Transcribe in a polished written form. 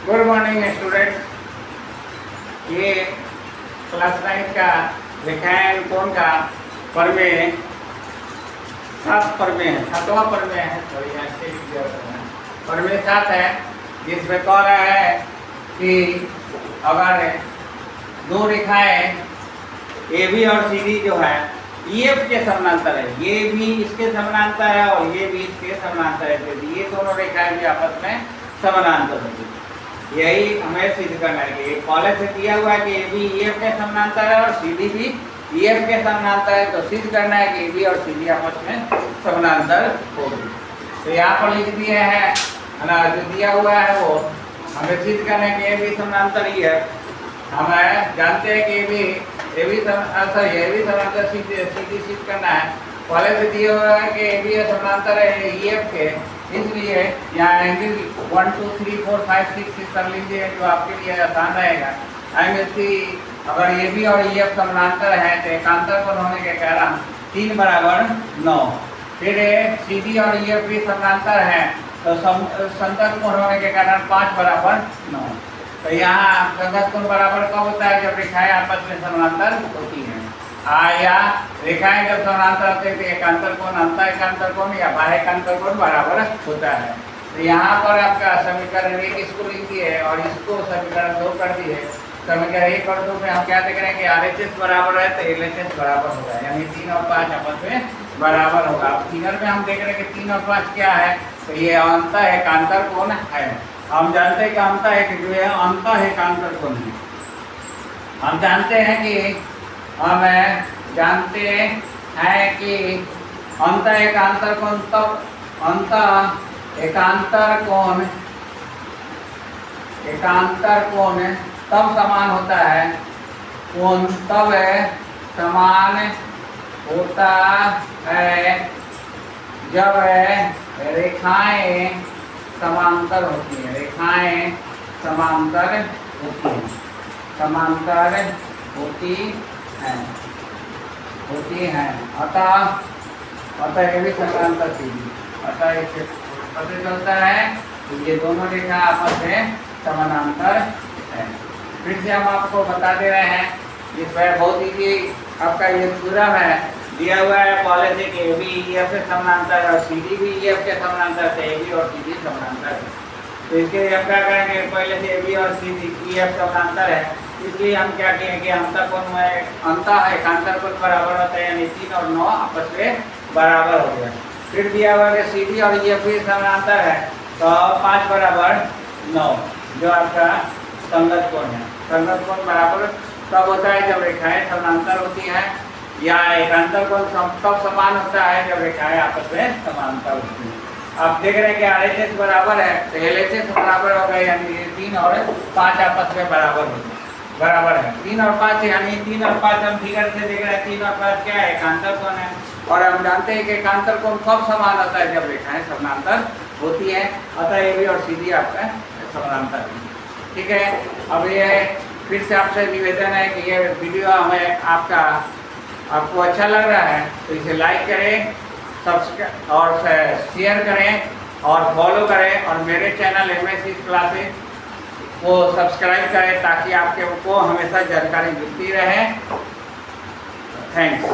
Good morning student. ये class 9 का विज्ञान कोण का प्रमेय 7 प्रमेय है, 7वां प्रमेय है। सॉरी यहाँ से प्रमेय 7 है, जिसमें कह रहा है कि अगर दो रेखाएं ए बी और सी डी जो है EF के समानांतर है, ये भी इसके समानांतर है और ये भी इसके समानांतर है, तो ये दोनों रेखाएं भी आपस में समानांतर होगी। यही हमें सिद्ध करना है कि पहले से दिया हुआ है कि ए बी EF के समानांतर है और सी डी भी EF के समानांतर है, तो सिद्ध करना है कि ए बी और सी डी आपस में समानांतर होगी। तो यहाँ पर लिख दिया है ना, जो दिया हुआ है वो हमें सिद्ध करना है कि ए बी समानांतर ही है। हमें जानते हैं कि ए बी समानांतर सीधी सिद्ध करना है। पहले से दिया हुआ है कि ए बी समानांतर है EF के, इसलिए यहाँ एंगल 1 2 3 4 5 6 6 कर लीजिए, जो आपके लिए आसान रहेगा। एंगल सी अगर ए बी और EF समानांतर है तो एकांतर कोण होने के कारण 3 बराबर 9। फिर सी डी और EF भी समानांतर है तो संगत कोण होने के कारण 5 बराबर 9। तो यहाँ संगत कोण बराबर कब होता है? जब रेखाएं आपस में समानांतर होती हैं। या रेखाएं जब समानांतर होते हैं तो एकांतर कोण अंत एकांतर कोण या बाह्य एकांतर कोण बराबर होता है। तो यहाँ पर आपका समीकरण 1 इसको लिख दिए और इसको समीकरण 2 कर दिए। समीकरण 1 और 2 में हम क्या देख रहे हैं कि RHS बराबर है तो LHS बराबर होगा, यानी 3 और 5 आपस में बराबर होगा। अब फिगर में हम देख रहे हैं कि 3 और 5 क्या है, तो ये अंत एकांतर कोण है। हम जानते हैं कि अंत है जो है अंत एकांतर कोण है। हम जानते हैं कि अंत एकांतर कोण तब एकांतर कोण तब समान होता है, कोण तब समान होता है जब रेखाएं समांतर होती हैं। रेखाएं समांतर होती हैं अतः ये भी समांतर सीधी। अतः इससे पता चलता है कि ये दोनों रेखा आपस में समानांतर है। फिर से हम आपको बता दे रहे हैं, इसमें बहुत ही आपका ये थ्योरम है दिया हुआ है पहले से कि ए बी EF के समानांतर है और सी डी भी EF के समानांतर से ए बी और सी डी समानांतर है। तो इसके लिए हम क्या करेंगे, पहले से ए बी और सी डी EF समानांतर है, इसलिए हम क्या कहेंगे अंतर कोण में अंत एकांतर कोण बराबर होता है, यानी 3 और 9 आपस में बराबर हो गया। फिर दिया हुआ है सी डी और EF भी समानांतर है तो 5 बराबर 9 जो आपका संगत कोण है। संगत कोण बराबर तब होता है जब रेखाएं समानांतर होती हैं, या एकांतर कोण तब समान होता है जब रेखाएं आपस में समांतर होती हैं। आप देख रहे हैं कि RHS बराबर है तो LHS बराबर हो गए, यानी 3 और 5 आपस में बराबर है। 3 और 5 यानी 3 और 5 हम फिगर से देख रहे हैं, 3 और 5 क्या है? एकांतर कोण है। और हम जानते हैं कि एकांतर कोण कब समान होता है? जब रेखाएं समानांतर होती है। अतः ए बी और सी डी आपका समानांतर है। ठीक है, अब ये फिर से आपसे निवेदन है कि ये वीडियो हमें आपको अच्छा लग रहा है तो इसे लाइक करें, सब्सक्राइब और शेयर करें और फॉलो करें, और मेरे चैनल MSc क्लासेस को सब्सक्राइब करें ताकि आपको हमेशा जानकारी मिलती रहे। थैंक्स।